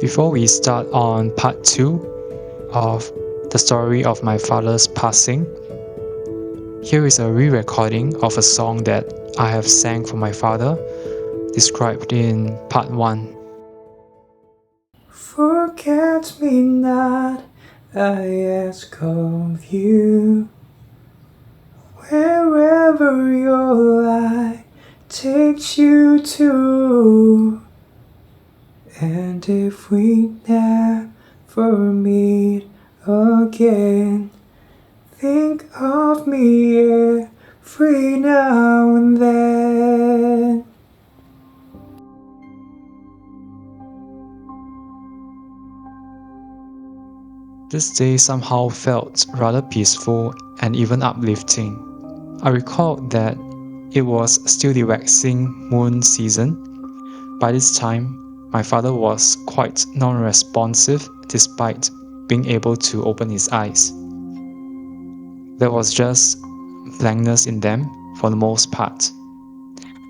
Before we start on part 2 of the story of my father's passing, here is a re-recording of a song that I have sang for my father, described in part 1. Forget me not, I ask of you. Wherever your light takes you to, and if we never meet again, think of me every now and then. This day somehow felt rather peaceful and even uplifting. I recalled that it was still the waxing moon season. By this time, my father was quite non-responsive despite being able to open his eyes. There was just blankness in them for the most part.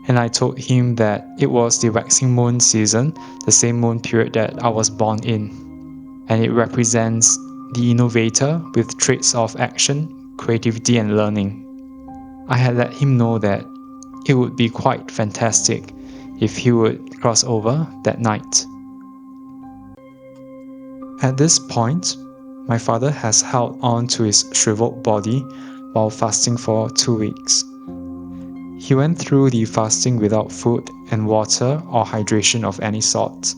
And I told him that it was the waxing moon season, the same moon period that I was born in, and it represents the innovator with traits of action, creativity and learning. I had let him know that it would be quite fantastic if he would cross over that night. At this point, my father has held on to his shriveled body while fasting for 2 weeks. He went through the fasting without food and water or hydration of any sort.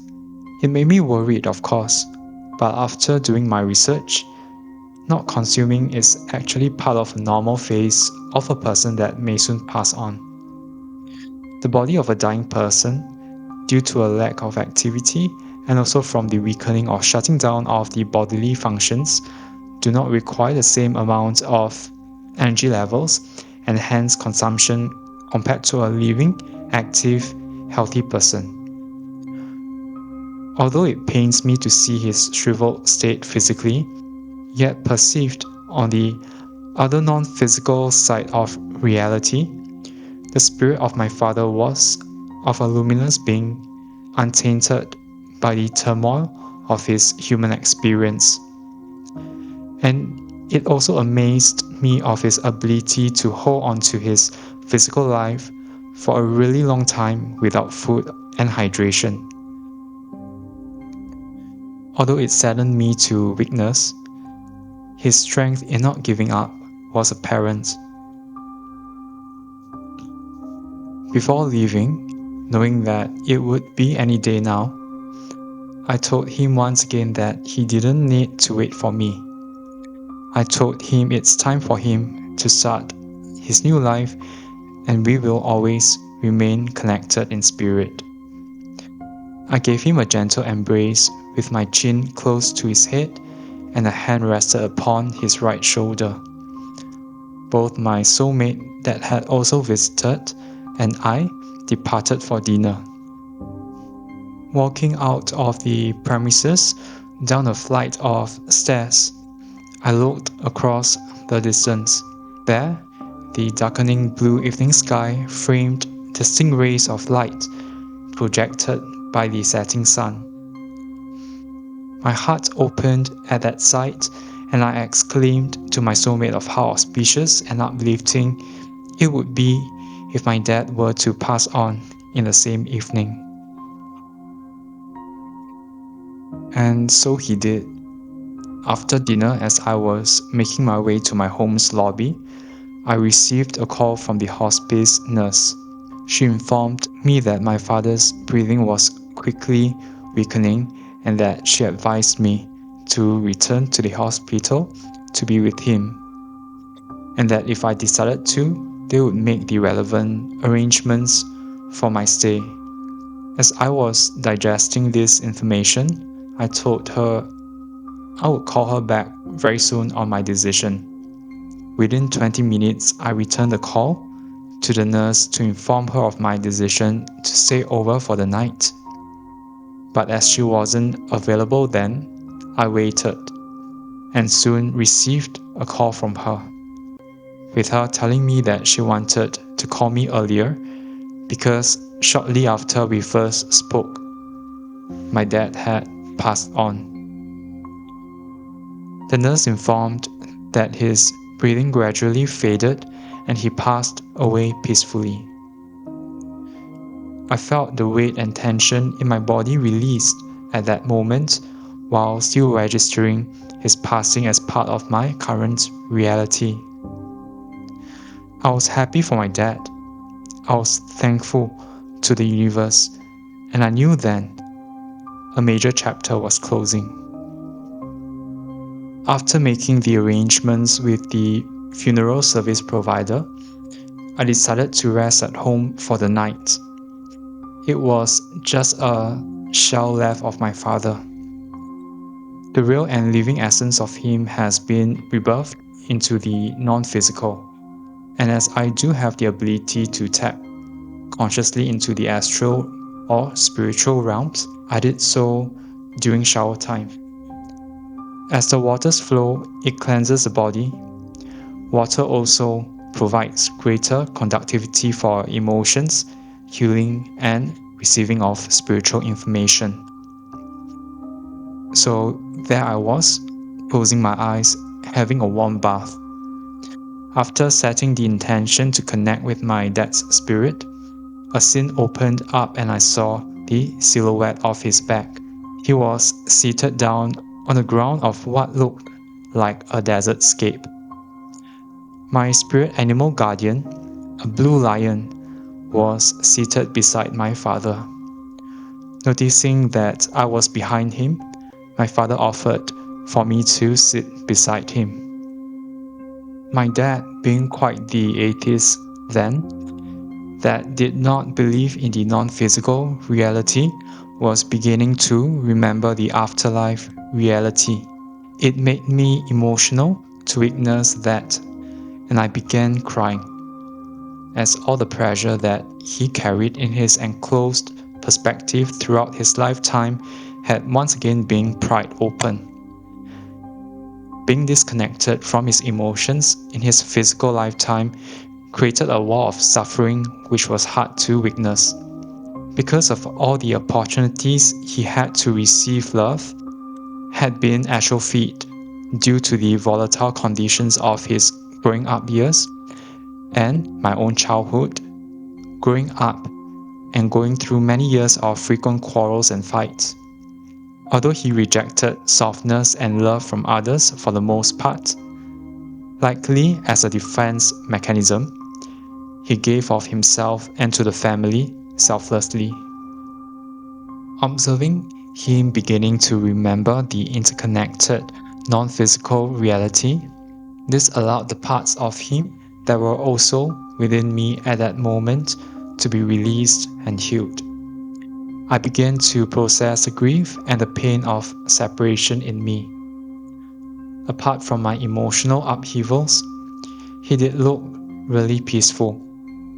It made me worried, of course, but after doing my research, not consuming is actually part of a normal phase of a person that may soon pass on. The body of a dying person, due to a lack of activity and also from the weakening or shutting down of the bodily functions, do not require the same amount of energy levels and hence consumption compared to a living, active, healthy person. Although it pains me to see his shriveled state physically, yet perceived on the other non-physical side of reality, the spirit of my father was of a luminous being, untainted by the turmoil of his human experience. And it also amazed me of his ability to hold on to his physical life for a really long time without food and hydration. Although it saddened me to witness, his strength in not giving up was apparent. Before leaving, knowing that it would be any day now, I told him once again that he didn't need to wait for me. I told him it's time for him to start his new life and we will always remain connected in spirit. I gave him a gentle embrace with my chin close to his head and a hand rested upon his right shoulder. Both my soulmate that had also visited and I departed for dinner. Walking out of the premises down a flight of stairs, I looked across the distance. There, the darkening blue evening sky framed distinct rays of light projected by the setting sun. My heart opened at that sight, and I exclaimed to my soulmate of how auspicious and uplifting it would be if my dad were to pass on in the same evening. And so he did. After dinner, as I was making my way to my home's lobby, I received a call from the hospice nurse. She informed me that my father's breathing was quickly weakening and that she advised me to return to the hospital to be with him, and that if I decided to, they would make the relevant arrangements for my stay. As I was digesting this information, I told her I would call her back very soon on my decision. Within 20 minutes, I returned the call to the nurse to inform her of my decision to stay over for the night. But as she wasn't available then, I waited and soon received a call from her, with her telling me that she wanted to call me earlier because shortly after we first spoke, my dad had passed on. The nurse informed that his breathing gradually faded and he passed away peacefully. I felt the weight and tension in my body released at that moment while still registering his passing as part of my current reality. I was happy for my dad. I was thankful to the universe, and I knew then a major chapter was closing. After making the arrangements with the funeral service provider, I decided to rest at home for the night. It was just a shell left of my father. The real and living essence of him has been rebirthed into the non-physical. And as I do have the ability to tap consciously into the astral or spiritual realms, I did so during shower time. As the waters flow, it cleanses the body. Water also provides greater conductivity for emotions, healing, and receiving of spiritual information. So there I was, closing my eyes, having a warm bath. After setting the intention to connect with my dad's spirit, a scene opened up and I saw the silhouette of his back. He was seated down on the ground of what looked like a desert scape. My spirit animal guardian, a blue lion, was seated beside my father. Noticing that I was behind him, my father offered for me to sit beside him. My dad, being quite the atheist then, that did not believe in the non-physical reality, was beginning to remember the afterlife reality. It made me emotional to witness that, and I began crying, as all the pressure that he carried in his enclosed perspective throughout his lifetime had once again been pried open. Being disconnected from his emotions in his physical lifetime created a wall of suffering which was hard to witness. Because of all the opportunities he had to receive love had been atrophied due to the volatile conditions of his growing up years and my own childhood, growing up and going through many years of frequent quarrels and fights. Although he rejected softness and love from others for the most part, likely as a defense mechanism, he gave of himself and to the family selflessly. Observing him beginning to remember the interconnected, non-physical reality, this allowed the parts of him that were also within me at that moment to be released and healed. I began to process the grief and the pain of separation in me. Apart from my emotional upheavals, he did look really peaceful.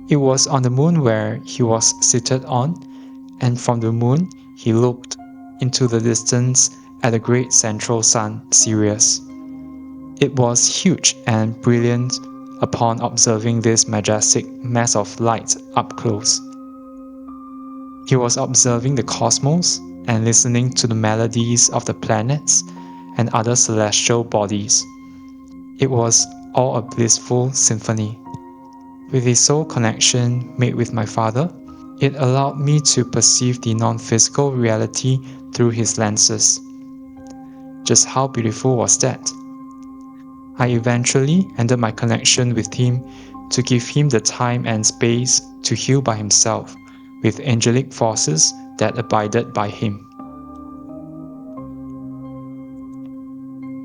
It was on the moon where he was seated on, and from the moon he looked into the distance at the great central sun, Sirius. It was huge and brilliant upon observing this majestic mass of light up close. He was observing the cosmos and listening to the melodies of the planets and other celestial bodies. It was all a blissful symphony. With his soul connection made with my father, it allowed me to perceive the non-physical reality through his lenses. Just how beautiful was that? I eventually ended my connection with him to give him the time and space to heal by himself with angelic forces that abided by him.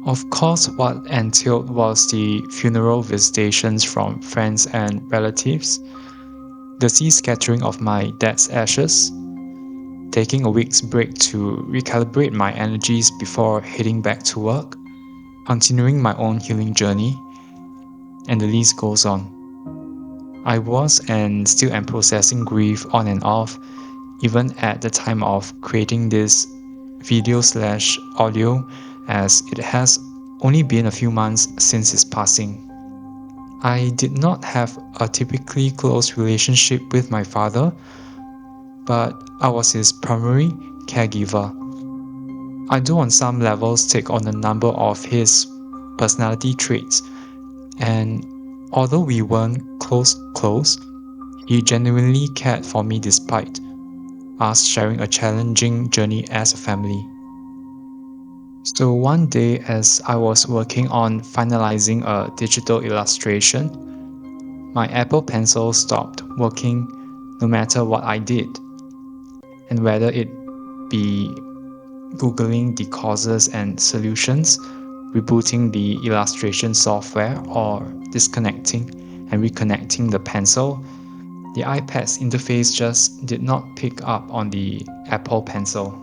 Of course, what entailed was the funeral visitations from friends and relatives, the sea scattering of my dad's ashes, taking a week's break to recalibrate my energies before heading back to work, continuing my own healing journey, and the list goes on. I was and still am processing grief on and off, even at the time of creating this video/audio, as it has only been a few months since his passing. I did not have a typically close relationship with my father, but I was his primary caregiver. I do on some levels take on a number of his personality traits, and although we weren't close, he genuinely cared for me despite us sharing a challenging journey as a family. So one day, as I was working on finalizing a digital illustration, my Apple Pencil stopped working no matter what I did, and whether it be Googling the causes and solutions, rebooting the illustration software, or disconnecting and reconnecting the pencil, the iPad's interface just did not pick up on the Apple Pencil.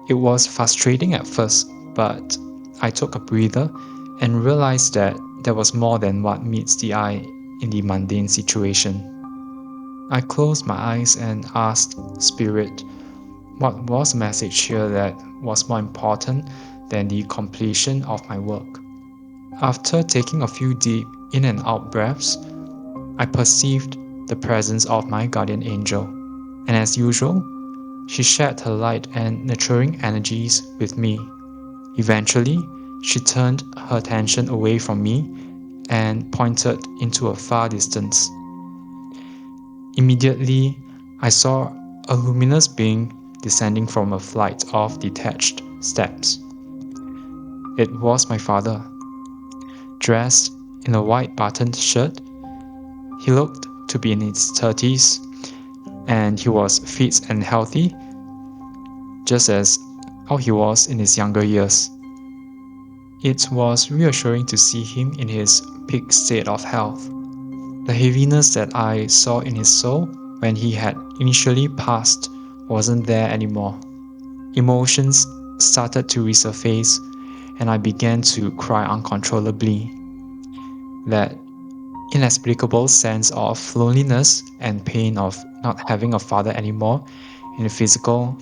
It was frustrating at first, but I took a breather and realized that there was more than what meets the eye in the mundane situation. I closed my eyes and asked Spirit, what was a message here that was more important than the completion of my work? After taking a few deep in and out breaths, I perceived the presence of my guardian angel, and as usual, she shared her light and nurturing energies with me. Eventually, she turned her attention away from me and pointed into a far distance. Immediately, I saw a luminous being descending from a flight of detached steps. It was my father. Dressed in a white buttoned shirt, he looked to be in his 30s, and he was fit and healthy, just as how he was in his younger years. It was reassuring to see him in his peak state of health. The heaviness that I saw in his soul when he had initially passed wasn't there anymore. Emotions started to resurface, and I began to cry uncontrollably. That inexplicable sense of loneliness and pain of not having a father anymore in the physical,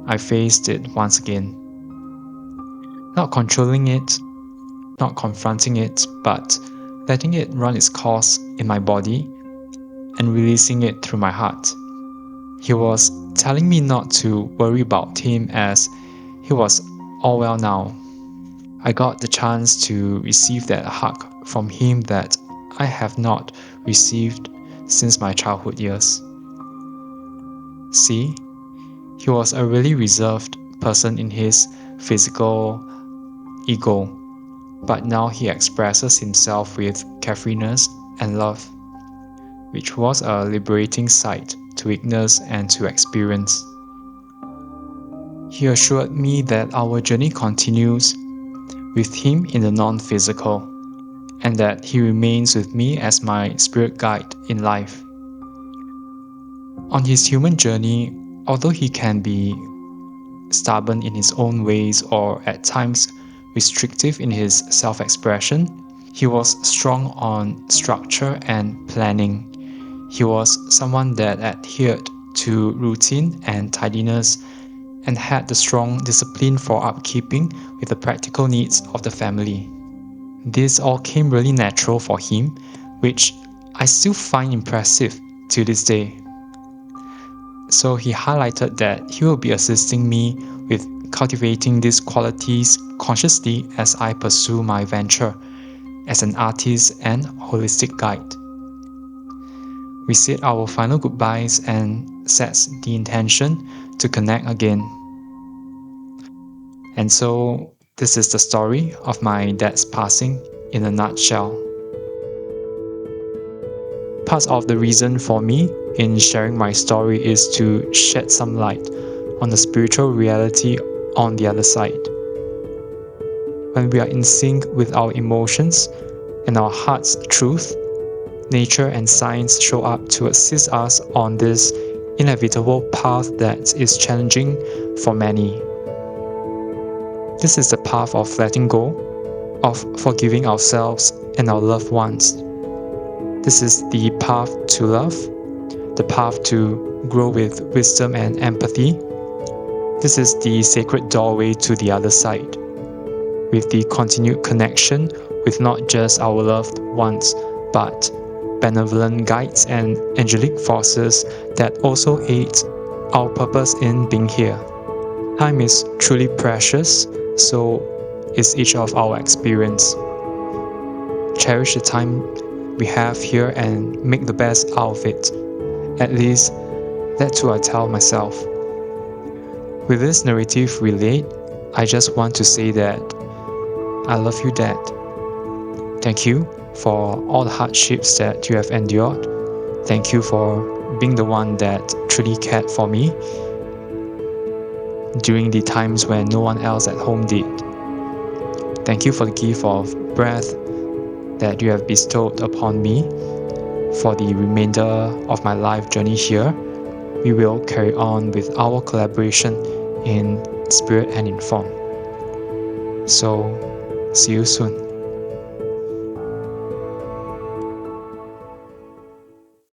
I faced it once again. Not controlling it, not confronting it, but letting it run its course in my body and releasing it through my heart. He was telling me not to worry about him as he was all well now. I got the chance to receive that hug from him that I have not received since my childhood years. See, he was a really reserved person in his physical ego, but now he expresses himself with carefreeness and love, which was a liberating sight to witness and to experience. He assured me that our journey continues with him in the non-physical, and that he remains with me as my spirit guide in life. On his human journey, although he can be stubborn in his own ways or at times restrictive in his self-expression, he was strong on structure and planning. He was someone that adhered to routine and tidiness and had the strong discipline for upkeeping with the practical needs of the family. This all came really natural for him, which I still find impressive to this day. So he highlighted that he will be assisting me with cultivating these qualities consciously as I pursue my venture as an artist and holistic guide. We said our final goodbyes and sets the intention to connect again. And so this is the story of my dad's passing in a nutshell. Part of the reason for me in sharing my story is to shed some light on the spiritual reality on the other side. When we are in sync with our emotions and our heart's truth, nature and science show up to assist us on this inevitable path that is challenging for many. This is the path of letting go, of forgiving ourselves and our loved ones. This is the path to love, the path to grow with wisdom and empathy. This is the sacred doorway to the other side, with the continued connection with not just our loved ones, but benevolent guides and angelic forces that also aid our purpose in being here. Time is truly precious, so is each of our experience. Cherish the time we have here and make the best out of it. At least, that too I tell myself. With this narrative relayed, I just want to say that I love you, Dad. Thank you for all the hardships that you have endured. Thank you for being the one that truly cared for me during the times when no one else at home did. Thank you for the gift of breath that you have bestowed upon me. For the remainder of my life journey here, we will carry on with our collaboration in spirit and in form. So, see you soon.